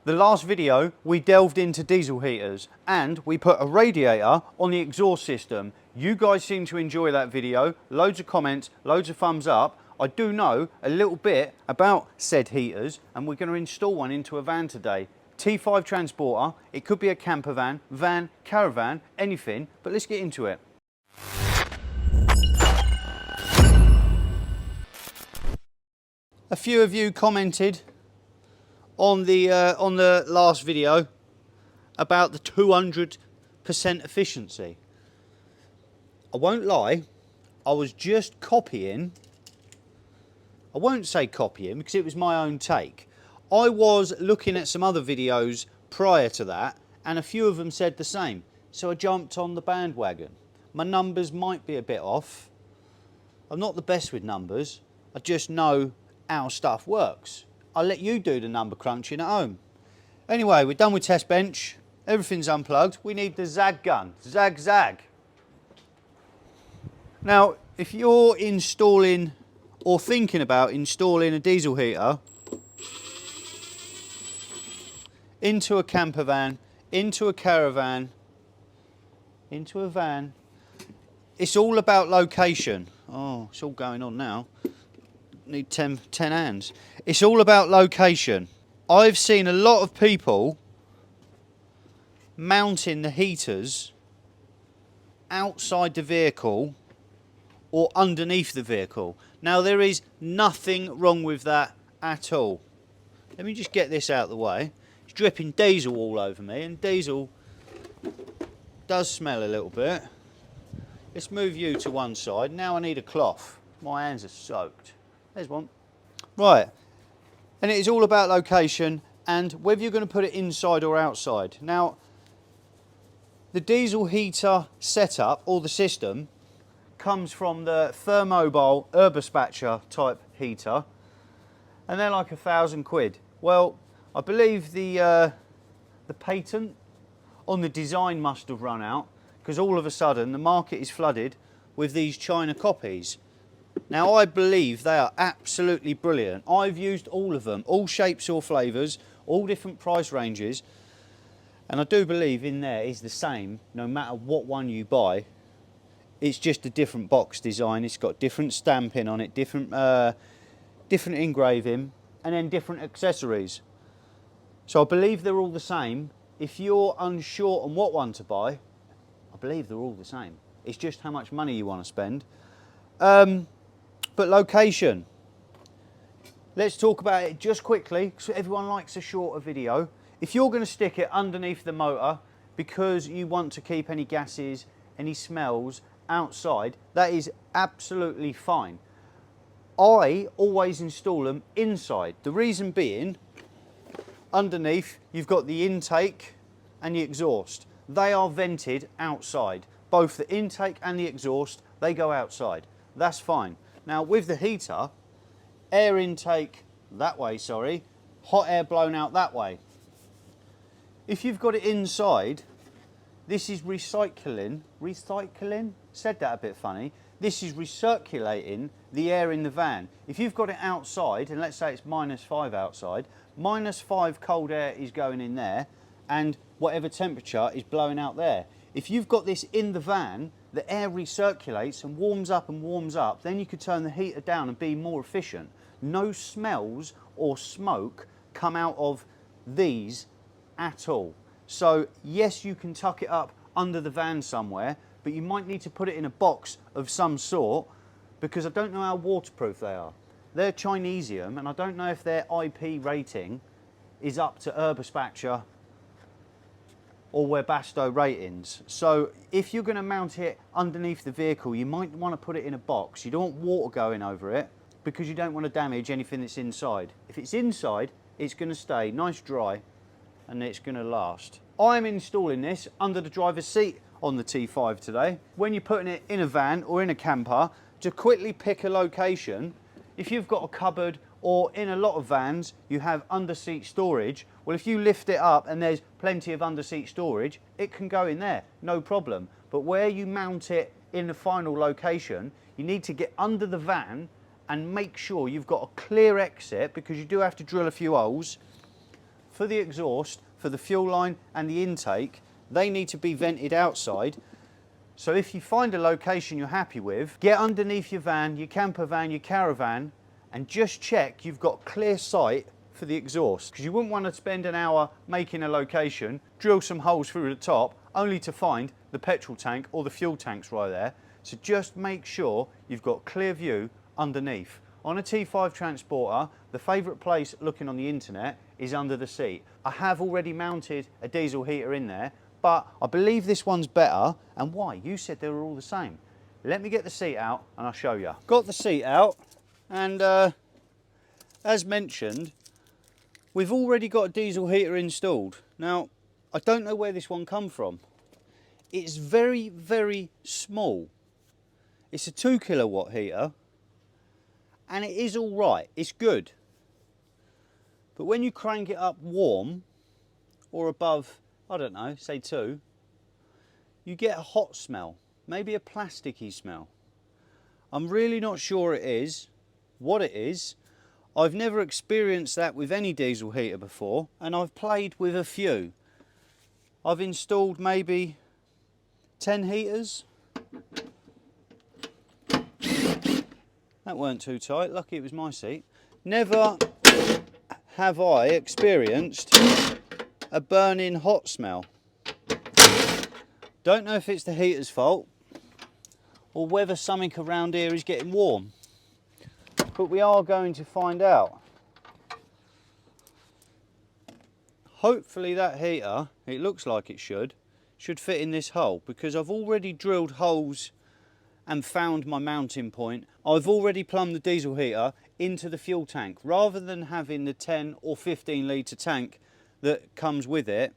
The last video we delved into diesel heaters and we put a radiator on the exhaust system. You guys seem to enjoy that video, loads of comments, loads of thumbs up. I do know a little bit about said heaters and we're going to install one into a van today. T5 transporter, it could be a camper van, caravan, anything, but let's get into it. A few of you commented on the last video about the 200% efficiency. I won't lie, I was just copying, I won't say copying because it was my own take. I was looking at some other videos prior to that and a few of them said the same. So I jumped on the bandwagon. My numbers might be a bit off. I'm not the best with numbers. I just know how stuff works. I'll let you do the number crunching at home. Anyway, we're done with test bench. Everything's unplugged. We need the zag gun. Zag, zag. Now, if you're installing or thinking about installing a diesel heater into a camper van, into a caravan, into a van, it's all about location. Oh, it's all going on now. Need 10 hands. It's all about location. I've seen a lot of people mounting the heaters outside the vehicle or underneath the vehicle. Now there is nothing wrong with that at all. Let me just get this out of the way. It's dripping diesel all over me and diesel does smell a little bit. Let's move you to one side. Now I need a cloth. My hands are soaked. There's one. Right, and it is all about location and whether you're going to put it inside or outside. Now, the diesel heater setup or the system comes from the Thermobile Urbaspatcher type heater and they're like £1,000. Well, I believe the patent on the design must have run out because all of a sudden the market is flooded with these China copies. Now I believe they are absolutely brilliant. I've used all of them, all shapes or flavours, all different price ranges. And I do believe in there is the same no matter what one you buy. It's just a different box design. It's got different stamping on it, different engraving and then different accessories. So I believe they're all the same. If you're unsure on what one to buy, I believe they're all the same. It's just how much money you want to spend. But location, let's talk about it just quickly because everyone likes a shorter video. If you're going to stick it underneath the motor because you want to keep any gases, any smells outside, that is absolutely fine. I always install them inside. The reason being, underneath you've got the intake and the exhaust. They are vented outside. Both the intake and the exhaust, they go outside. That's fine. Now with the heater, air intake that way, sorry, hot air blown out that way. If you've got it inside, this is recycling, said that a bit funny, this is recirculating the air in the van. If you've got it outside, and let's say it's -5 outside, -5 cold air is going in there, and whatever temperature is blowing out there. If you've got this in the van, the air recirculates and warms up, then you could turn the heater down and be more efficient. No smells or smoke come out of these at all. So yes, you can tuck it up under the van somewhere, but you might need to put it in a box of some sort because I don't know how waterproof they are. They're Chinesium and I don't know if their IP rating is up to Urbaspatcher or Webasto ratings. So if you're going to mount it underneath the vehicle, you might want to put it in a box. You don't want water going over it because you don't want to damage anything that's inside. If it's inside, it's going to stay nice dry and it's going to last. I'm installing this under the driver's seat on the T5 today. When you're putting it in a van or in a camper, to quickly pick a location, if you've got a cupboard or in a lot of vans you have under-seat storage, well if you lift it up and there's plenty of under-seat storage, it can go in there, no problem. But where you mount it in the final location, you need to get under the van and make sure you've got a clear exit because you do have to drill a few holes for the exhaust, for the fuel line and the intake, they need to be vented outside. So if you find a location you're happy with, get underneath your van, your camper van, your caravan, and just check you've got clear sight for the exhaust. Because you wouldn't want to spend an hour making a location, drill some holes through the top, only to find the petrol tank or the fuel tanks right there. So just make sure you've got clear view underneath. On a T5 Transporter, the favourite place looking on the internet is under the seat. I have already mounted a diesel heater in there, but I believe this one's better. And why? You said they were all the same. Let me get the seat out and I'll show you. Got the seat out, and as mentioned, we've already got a diesel heater installed. Now, I don't know where this one come from. It's very, very small. It's a 2 kilowatt heater, and it is all right, it's good. But when you crank it up warm, or above, I don't know, say 2, you get a hot smell, maybe a plasticky smell. I'm really not sure it is, what it is. I've never experienced that with any diesel heater before, and I've played with a few. I've installed maybe 10 heaters. That weren't too tight, lucky it was my seat. Never have I experienced a burning hot smell. Don't know if it's the heater's fault or whether something around here is getting warm, but we are going to find out. Hopefully that heater, it looks like it should fit in this hole, because I've already drilled holes and found my mounting point. I've already plumbed the diesel heater into the fuel tank, rather than having the 10 or 15 litre tank that comes with it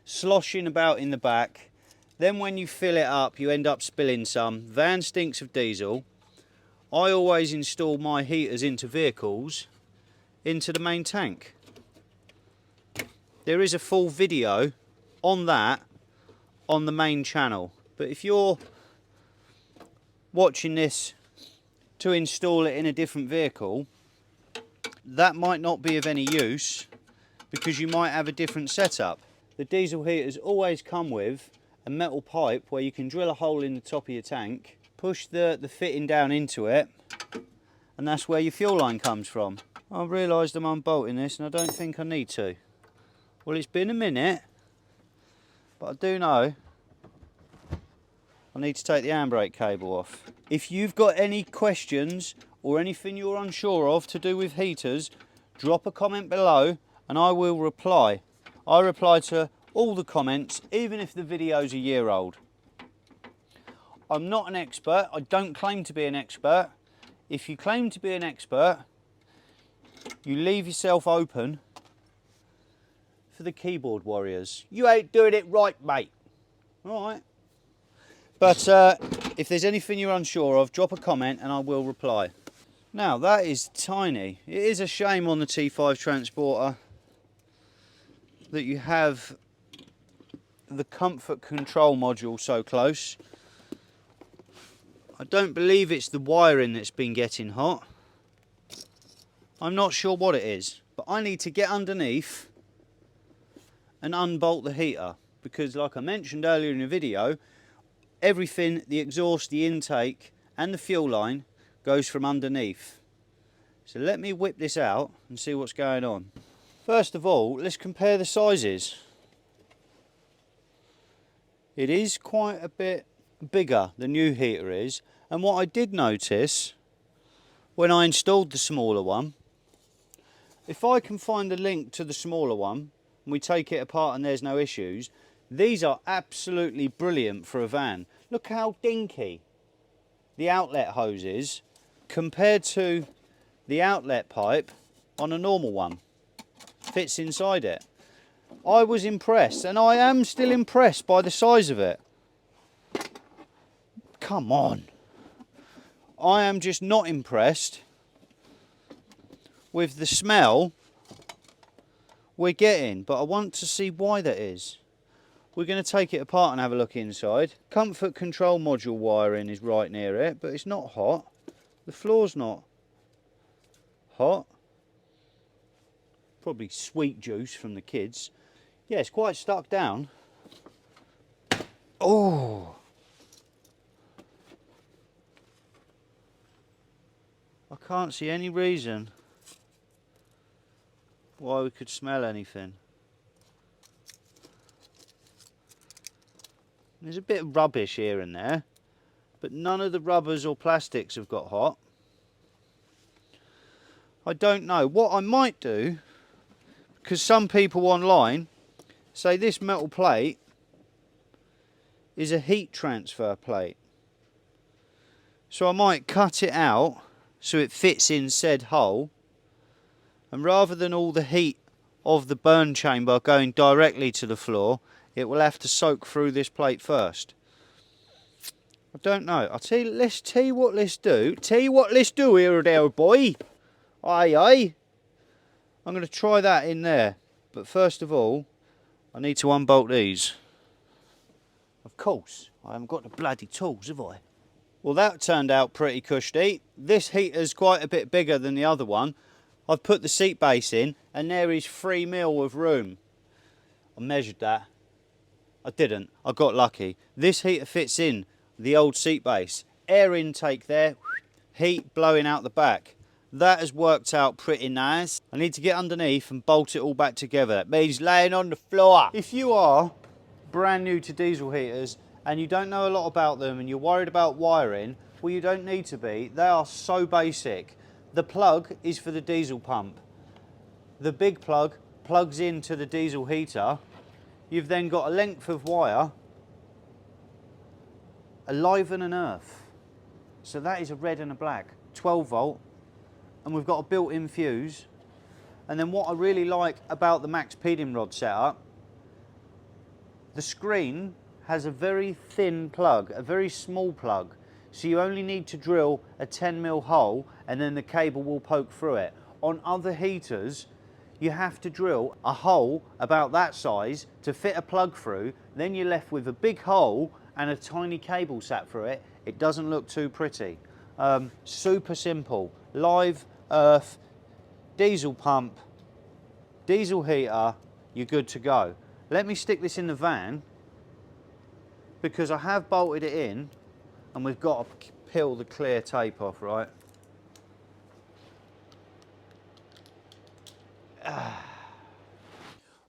sloshing about in the back. Then when you fill it up, you end up spilling some. Van stinks of diesel. I always install my heaters into vehicles, into the main tank. There is a full video on that on the main channel, but if you're watching this to install it in a different vehicle, that might not be of any use, because you might have a different setup. The diesel heaters always come with a metal pipe where you can drill a hole in the top of your tank, push the fitting down into it, and that's where your fuel line comes from. I've realised I'm unbolting this and I don't think I need to. Well, it's been a minute, but I do know I need to take the handbrake cable off. If you've got any questions or anything you're unsure of to do with heaters, drop a comment below and I will reply. I reply to all the comments, even if the video's a year old. I'm not an expert. I don't claim to be an expert. If you claim to be an expert, you leave yourself open for the keyboard warriors. You ain't doing it right, mate. All right. But if there's anything you're unsure of, drop a comment and I will reply. Now, that is tiny. It is a shame on the T5 Transporter that you have the comfort control module so close. I don't believe it's the wiring that's been getting hot. I'm not sure what it is, but I need to get underneath and unbolt the heater, because like I mentioned earlier in the video, everything, the exhaust, the intake and the fuel line goes from underneath. So let me whip this out and see what's going on. First of all, let's compare the sizes. It is quite a bit bigger, the new heater is, and what I did notice when I installed the smaller one, if I can find the link to the smaller one and we take it apart and there's no issues, these are absolutely brilliant for a van. Look how dinky the outlet hose is compared to the outlet pipe on a normal one. Fits inside it. I was impressed, and I am still impressed by the size of it. Come on. I am just not impressed with the smell we're getting, but I want to see why that is. We're going to take it apart and have a look inside. Comfort control module wiring is right near it, but it's not hot. The floor's not hot. probably sweet juice from the kids. Yeah, it's quite stuck down. Oh! I can't see any reason why we could smell anything. There's a bit of rubbish here and there, but none of the rubbers or plastics have got hot. I don't know. What I might do, because some people online say this metal plate is a heat transfer plate. So I might cut it out so it fits in said hole, and rather than all the heat of the burn chamber going directly to the floor, it will have to soak through this plate first. I don't know. Let's tell you what let's do. Tell you what let's do here, there, boy. Aye, aye. I'm going to try that in there. But first of all, I need to unbolt these. Of course, I haven't got the bloody tools, have I? Well, that turned out pretty cushy. This heater's quite a bit bigger than the other one. I've put the seat base in, and there is 3 mil of room. I measured that. I didn't. I got lucky. This heater fits in the old seat base. Air intake there, heat blowing out the back. That has worked out pretty nice. I need to get underneath and bolt it all back together. That means laying on the floor. If you are brand new to diesel heaters and you don't know a lot about them and you're worried about wiring, well, you don't need to be. They are so basic. The plug is for the diesel pump. The big plug plugs into the diesel heater. You've then got a length of wire, a live and an earth. So that is a red and a black, 12 volt, and we've got a built-in fuse. And then what I really like about the max peding rod setup, the screen has a very thin plug, a very small plug. So you only need to drill a 10 mil hole and then the cable will poke through it. On other heaters, you have to drill a hole about that size to fit a plug through, then you're left with a big hole and a tiny cable sat through it. It doesn't look too pretty. Super simple. Live, earth, diesel pump, diesel heater, you're good to go. Let me stick this in the van because I have bolted it in and we've got to peel the clear tape off, right?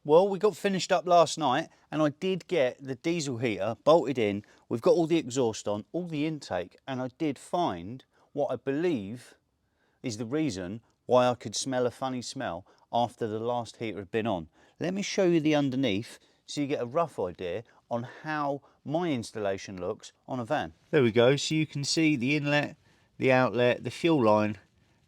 Well, we got finished up last night and I did get the diesel heater bolted in. We've got all the exhaust on, all the intake, and I did find what I believe is the reason why I could smell a funny smell after the last heater had been on. Let me show you the underneath so you get a rough idea on how my installation looks on a van. There we go, so you can see the inlet, the outlet, the fuel line.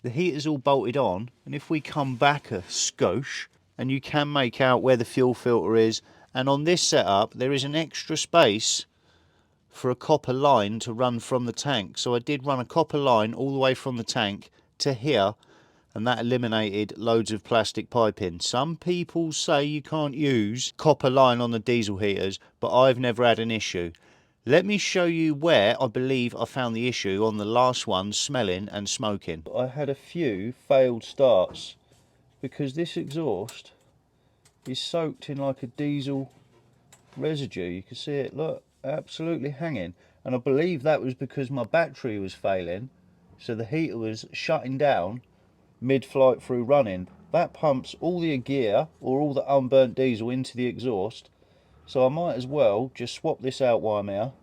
The heater's all bolted on, and if we come back a skosh, and you can make out where the fuel filter is, and on this setup there is an extra space for a copper line to run from the tank. So I did run a copper line all the way from the tank to here, and that eliminated loads of plastic piping. Some people say you can't use copper line on the diesel heaters, but I've never had an issue. Let me show you where I believe I found the issue on the last one, smelling and smoking. I had a few failed starts because this exhaust is soaked in like a diesel residue. You can see it, look, absolutely hanging. And I believe that was because my battery was failing, so the heater was shutting down mid-flight through running. That pumps all the gear or all the unburnt diesel into the exhaust, so I might as well just swap this out while I'm here.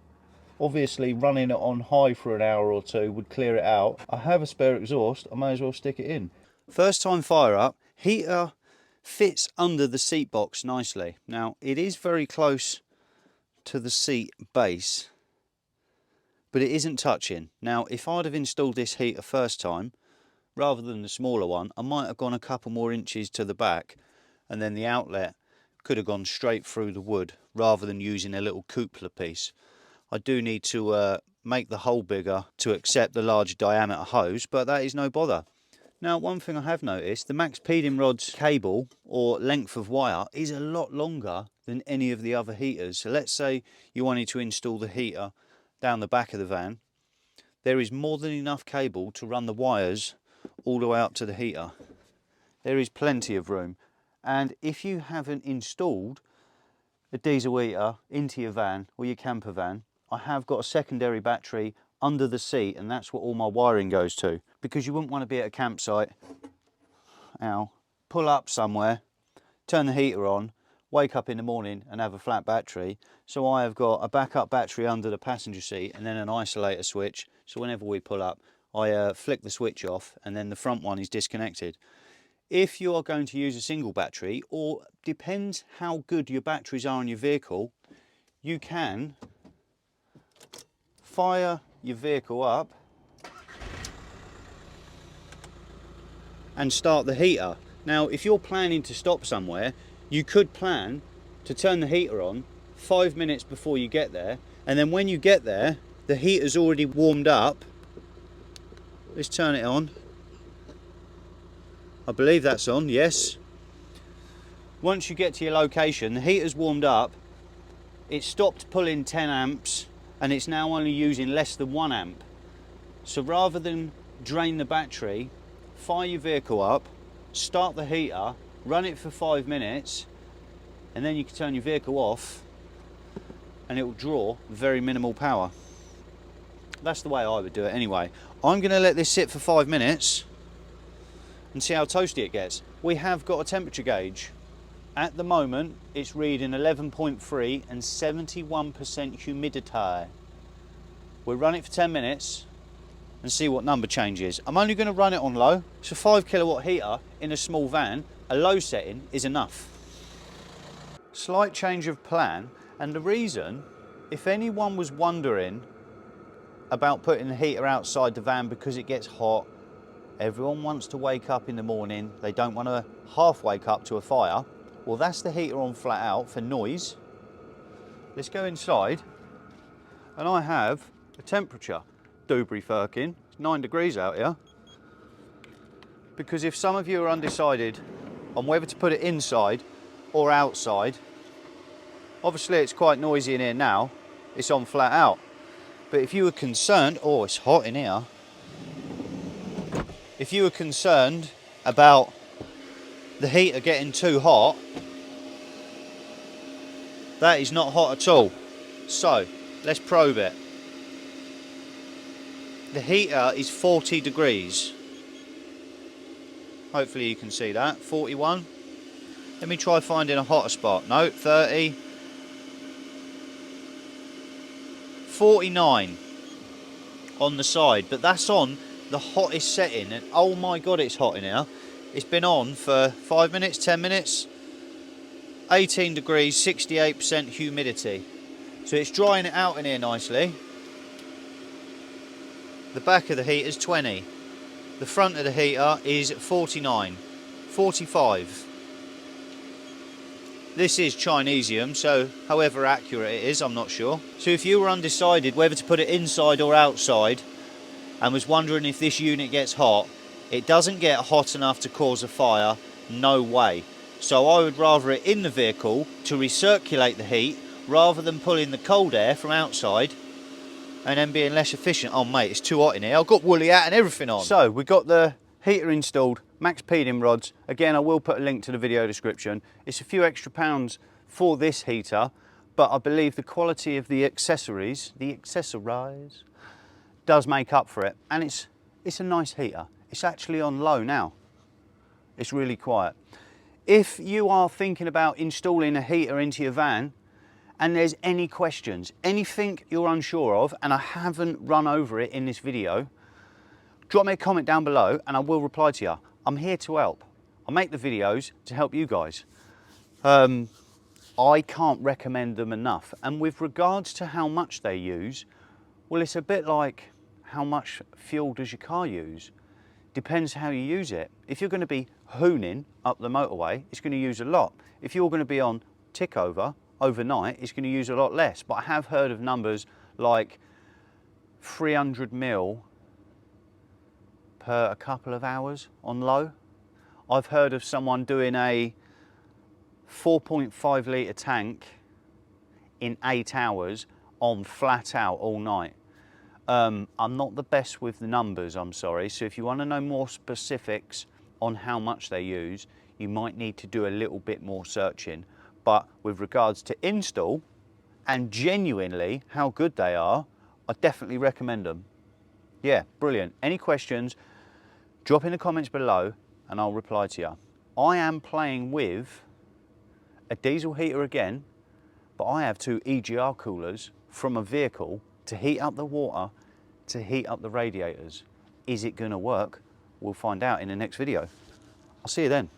Obviously running it on high for an hour or two would clear it out. I have a spare exhaust, I may as well stick it in. First time fire up, heater fits under the seat box nicely. Now it is very close to the seat base, but it isn't touching. Now if I'd have installed this heater first time, rather than the smaller one, I might have gone a couple more inches to the back, and then the outlet could have gone straight through the wood rather than using a little cupola piece. I do need to make the hole bigger to accept the larger diameter hose, but that is no bother. Now, one thing I have noticed, the max peding rod's cable or length of wire is a lot longer than any of the other heaters. So let's say you wanted to install the heater down the back of the van. There is more than enough cable to run the wires all the way up to the heater. There is plenty of room. And if you haven't installed a diesel heater into your van or your camper van, I have got a secondary battery under the seat, and that's what all my wiring goes to, because you wouldn't want to be at a campsite, pull up somewhere, turn the heater on, wake up in the morning and have a flat battery. So I have got a backup battery under the passenger seat and then an isolator switch, so whenever we pull up I flick the switch off and then the front one is disconnected. If you are going to use a single battery, or depends how good your batteries are on your vehicle, you can fire your vehicle up and start the heater. Now, if you're planning to stop somewhere, you could plan to turn the heater on 5 minutes before you get there, and then when you get there, the heater's already warmed up. Let's turn it on. I believe that's on, yes. Once you get to your location, the heater's warmed up, it's stopped pulling 10 amps, and it's now only using less than 1 amp. So rather than drain the battery, fire your vehicle up, start the heater, run it for 5 minutes, and then you can turn your vehicle off and it will draw very minimal power. That's the way I would do it anyway. I'm going to let this sit for 5 minutes and see how toasty it gets. We have got a temperature gauge. At the moment it's reading 11.3 and 71% humidity. We'll run it for 10 minutes and see what number changes. I'm only going to run it on low. It's a 5 kilowatt heater in a small van. A low setting is enough. Slight change of plan, and the reason, if anyone was wondering about putting the heater outside the van because it gets hot, everyone wants to wake up in the morning, they don't want to half wake up to a fire. Well, that's the heater on flat out for noise. Let's go inside, and I have a temperature. Dewberry Firkin, it's 9 degrees out here. Because if some of you are undecided on whether to put it inside or outside, obviously it's quite noisy in here now, it's on flat out. But if you were concerned, oh, it's hot in here. If you were concerned about the heater getting too hot, that is not hot at all. So let's probe it. The heater is 40 degrees. Hopefully you can see that. 41. Let me try finding a hotter spot. No, 30. 49 on the side, but that's on the hottest setting, and oh my god, it's hot in here. It's been on for 5 minutes, 10 minutes. 18 degrees, 68% humidity. So it's drying it out in here nicely. The back of the heater is 20. The front of the heater is 49, 45. This is Chinesium, so however accurate it is, I'm not sure. So if you were undecided whether to put it inside or outside and was wondering if this unit gets hot, it doesn't get hot enough to cause a fire, no way. So I would rather it in the vehicle to recirculate the heat rather than pulling the cold air from outside and then being less efficient. Oh mate, it's too hot in here. I've got woolly hat and everything on. So we've got the heater installed, max peding rods. Again, I will put a link to the video description. It's a few extra pounds for this heater, but I believe the quality of the accessories, does make up for it. And it's a nice heater. It's actually on low now. It's really quiet. If you are thinking about installing a heater into your van, and there's any questions, anything you're unsure of, and I haven't run over it in this video, drop me a comment down below and I will reply to you. I'm here to help. I make the videos to help you guys. I can't recommend them enough. And with regards to how much they use, well, it's a bit like how much fuel does your car use? Depends how you use it. If you're going to be hooning up the motorway, it's going to use a lot. If you're going to be on tick over overnight, it's going to use a lot less. But I have heard of numbers like 300 mil per a couple of hours on low. I've heard of someone doing a 4.5 litre tank in 8 hours on flat out all night. I'm not the best with the numbers, I'm sorry. So if you want to know more specifics on how much they use, you might need to do a little bit more searching. But with regards to install and genuinely how good they are, I definitely recommend them. Yeah, brilliant. Any questions, drop in the comments below and I'll reply to you. I am playing with a diesel heater again, but I have 2 EGR coolers from a vehicle to heat up the water, to heat up the radiators. Is it gonna work? We'll find out in the next video. I'll see you then.